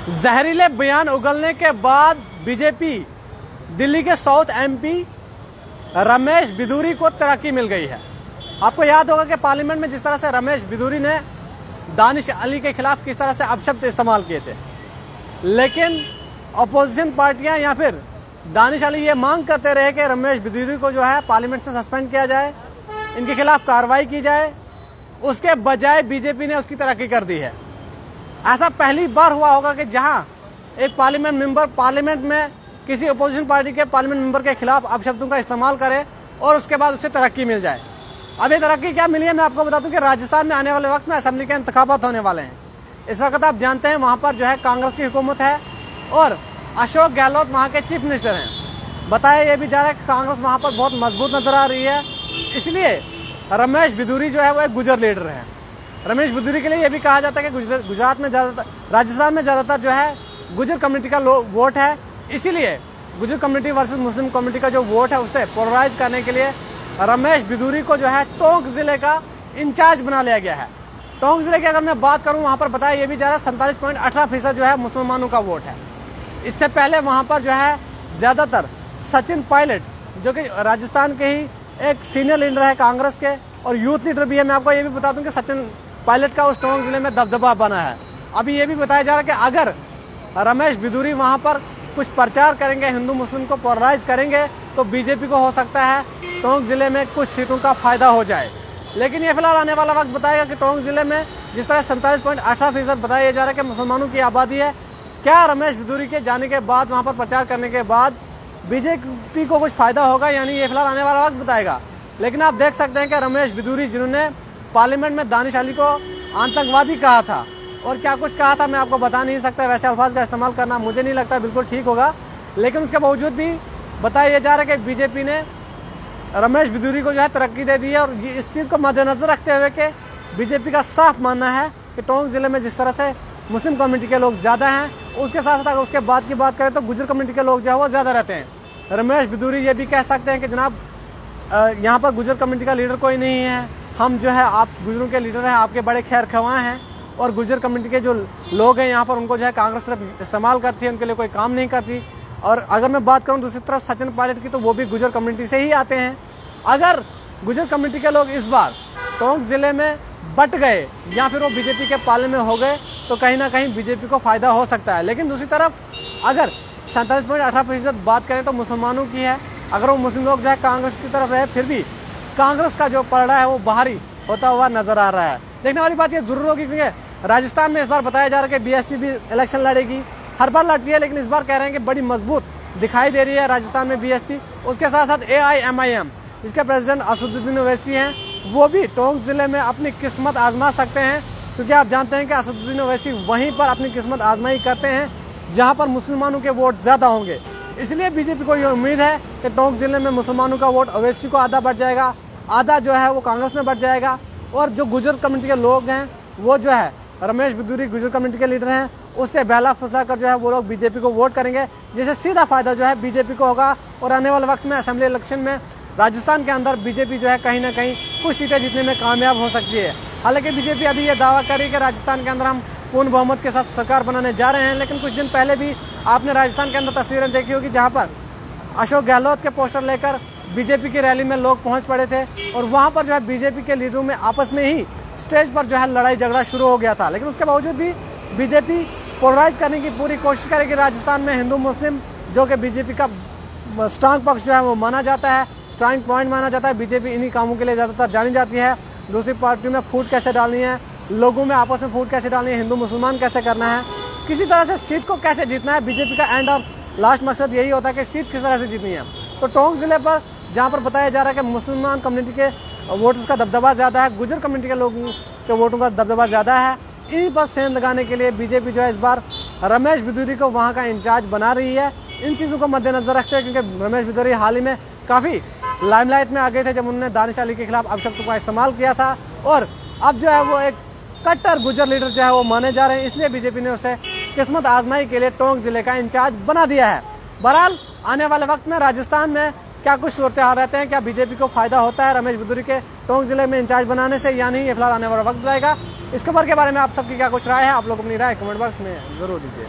जहरीले बयान उगलने के बाद बीजेपी दिल्ली के साउथ एमपी रमेश बिधूरी को तरक्की मिल गई है। आपको याद होगा कि पार्लियामेंट में जिस तरह से रमेश बिधूरी ने दानिश अली के खिलाफ किस तरह से अपशब्द इस्तेमाल किए थे, लेकिन अपोजिशन पार्टियां या फिर दानिश अली ये मांग करते रहे कि रमेश बिधूरी को जो है पार्लियामेंट से सस्पेंड किया जाए, इनके खिलाफ कार्रवाई की जाए। उसके बजाय बीजेपी ने उसकी तरक्की कर दी है। ऐसा पहली बार हुआ होगा कि जहां एक पार्लियामेंट मेंबर पार्लियामेंट में किसी अपोजिशन पार्टी के पार्लियामेंट मेंबर के खिलाफ अपशब्दों का इस्तेमाल करे और उसके बाद उसे तरक्की मिल जाए। अब ये तरक्की क्या मिली है, मैं आपको बता दूं कि राजस्थान में आने वाले वक्त में असेंबली के इंतखाबात होने वाले हैं। इस वक्त आप जानते हैं वहां पर जो है कांग्रेस की हुकूमत है और अशोक गहलोत वहां के चीफ मिनिस्टर हैं। बताया ये भी जा रहा है कि कांग्रेस वहां पर बहुत मजबूत नजर आ रही है, इसलिए रमेश बिधूरी जो है वो एक गुजर लीडर है। रमेश बिधूरी के लिए ये भी कहा जाता है कि गुजरात में ज्यादातर, राजस्थान में ज्यादातर जो है गुजर कम्युनिटी का वोट है, इसीलिए गुजर कम्युनिटी वर्सेस मुस्लिम कम्युनिटी का जो वोट है उसे पोलराइज करने के लिए रमेश बिधूरी को जो है टोंक जिले का इंचार्ज बना लिया गया है। टोंक जिले की अगर मैं बात करूं, वहां पर बताया ये भी जा रहा है 47.18% जो है मुसलमानों का वोट है। इससे पहले वहां पर जो है ज्यादातर सचिन पायलट जो कि राजस्थान के ही एक सीनियर लीडर है कांग्रेस के और यूथ लीडर भी है। मैं आपको ये भी बता दूं कि सचिन पायलट का उस टोंक जिले में दबदबा बना है। अभी ये भी बताया जा रहा है कि अगर रमेश बिधूरी वहां पर कुछ प्रचार करेंगे, हिंदू मुस्लिम को पोलराइज करेंगे, तो बीजेपी को हो सकता है टोंक जिले में कुछ सीटों का फायदा हो जाए। लेकिन ये फिलहाल आने वाला वक्त बताएगा कि टोंक जिले में जिस तरह 47.18% बताया जा रहा है कि मुसलमानों की आबादी है, क्या रमेश बिधूरी के जाने के बाद वहां पर प्रचार करने के बाद बीजेपी को कुछ फायदा होगा, यानी ये फिलहाल आने वाला वक्त बताएगा। लेकिन आप देख सकते हैं कि रमेश बिधूरी जिन्होंने पार्लियामेंट में दानिश अली को आतंकवादी कहा था और क्या कुछ कहा था मैं आपको बता नहीं सकता, वैसे अल्फाज का इस्तेमाल करना मुझे नहीं लगता बिल्कुल ठीक होगा, लेकिन उसके बावजूद भी बताया जा रहा है कि बीजेपी ने रमेश बिधूरी को जो है तरक्की दे दी है। और इस चीज़ को मद्देनजर रखते हुए कि बीजेपी का साफ मानना है कि टोंक जिले में जिस तरह से मुस्लिम कम्युनिटी के लोग ज़्यादा हैं, उसके साथ साथ अगर उसके बाद की बात करें तो गुजर कम्युनिटी के लोग जो है वो ज़्यादा रहते हैं। रमेश बिधूरी ये भी कह सकते हैं कि जनाब यहाँ पर गुजर कम्युनिटी का लीडर कोई नहीं है, हम जो है आप गुजरों के लीडर हैं, आपके बड़े खैर खवां हैं और गुजर कम्युनिटी के जो लोग हैं यहाँ पर उनको जो है कांग्रेस सिर्फ इस्तेमाल करती है, उनके लिए कोई काम नहीं करती। और अगर मैं बात करूँ दूसरी तरफ सचिन पायलट की, तो वो भी गुजर कम्युनिटी से ही आते हैं। अगर गुजर कम्युनिटी के लोग इस बार टोंक जिले में बट गए या फिर वो बीजेपी के पाले में हो गए तो कहीं ना कहीं बीजेपी को फायदा हो सकता है। लेकिन दूसरी तरफ अगर 47.18% बात करें तो मुसलमानों की है, अगर वो मुस्लिम लोग जो है कांग्रेस की तरफ रहे, फिर भी कांग्रेस का जो पलड़ा है वो बाहरी होता हुआ नजर आ रहा है। देखने वाली बात ये जरूर होगी क्योंकि राजस्थान में इस बार बताया जा रहा है कि बीएसपी भी इलेक्शन लड़ेगी, हर बार लड़ती है, लेकिन इस बार कह रहे हैं कि बड़ी मजबूत दिखाई दे रही है राजस्थान में बीएसपी। उसके साथ साथ AIMIM जिसके प्रेसिडेंट असदुद्दीन ओवैसी हैं, वो भी टोंक जिले में अपनी किस्मत आजमा सकते हैं, क्योंकि आप जानते हैं कि असदुद्दीन ओवैसी वहीं पर अपनी किस्मत आजमाई करते हैं जहां पर मुसलमानों के वोट ज्यादा होंगे। इसलिए बीजेपी को ये उम्मीद है कि टोंक जिले में मुसलमानों का वोट ओवैसी को आधा बढ़ जाएगा, आधा जो है वो कांग्रेस में बढ़ जाएगा और जो गुजर कम्युनिटी के लोग हैं वो जो है रमेश बिधूरी गुजर कम्युनिटी के लीडर हैं, उससे बहला फुसला कर जो है वो लोग बीजेपी को वोट करेंगे, जिससे सीधा फायदा जो है बीजेपी को होगा। और आने वाले वक्त में असेंबली इलेक्शन में राजस्थान के अंदर बीजेपी जो है कहीं ना कहीं कुछ सीटें जीतने में कामयाब हो सकती है। हालांकि बीजेपी अभी ये दावा कर रही है कि राजस्थान के अंदर हम पूर्ण बहुमत के साथ सरकार बनाने जा रहे हैं, लेकिन कुछ दिन पहले भी आपने राजस्थान के अंदर तस्वीरें देखी होगी जहां पर अशोक गहलोत के पोस्टर लेकर बीजेपी की रैली में लोग पहुंच पड़े थे और वहां पर जो है बीजेपी के लीडरों में आपस में ही स्टेज पर जो है लड़ाई झगड़ा शुरू हो गया था। लेकिन उसके बावजूद भी बीजेपी पोलराइज करने की पूरी कोशिश करेगी राजस्थान में हिंदू मुस्लिम, जो कि बीजेपी का स्ट्रांग पक्ष जो है वो माना जाता है, स्ट्रांग पॉइंट माना जाता है। बीजेपी इन्हीं कामों के लिए ज्यादातर जानी जाती है। दूसरी पार्टी में फूट कैसे डालनी है, लोगों में आपस में फूट कैसे डालनी है, हिंदू मुसलमान कैसे करना है, किसी तरह से सीट को कैसे जीतना है, बीजेपी का एंड और लास्ट मकसद यही होता है कि सीट किस तरह से जीतनी है। तो टोंक जिले पर जहां पर बताया जा रहा है कि मुसलमान कम्युनिटी के वोटर्स का दबदबा ज्यादा है, गुजर कम्युनिटी के लोगों के वोटों का दबदबा ज्यादा है, इन्हीं पर सेंध लगाने के लिए बीजेपी जो है इस बार रमेश बिधूरी को वहां का इंचार्ज बना रही है। इन चीजों को मद्देनजर रखते हैं क्योंकि रमेश बिधूरी हाल ही में काफी लाइमलाइट में आ गए थे जब उन्होंने दानिश अली के खिलाफ अपशब्दों का इस्तेमाल किया था और अब जो है वो एक कट्टर गुजर लीडर जो है वो माने जा रहे हैं, इसलिए बीजेपी ने उसे किस्मत आजमाई के लिए टोंक जिले का इंचार्ज बना दिया है। बहरहाल आने वाले वक्त में राजस्थान में क्या कुछ सूरत हाल रहते हैं, क्या बीजेपी को फायदा होता है रमेश बिधूरी के टोंक जिले में इंचार्ज बनाने से या नहीं, ये फिलहाल आने वाला वक्त बताएगा। इस खबर के बारे में आप सबकी क्या कुछ राय है, आप लोग अपनी राय कमेंट बॉक्स में जरूर दीजिए।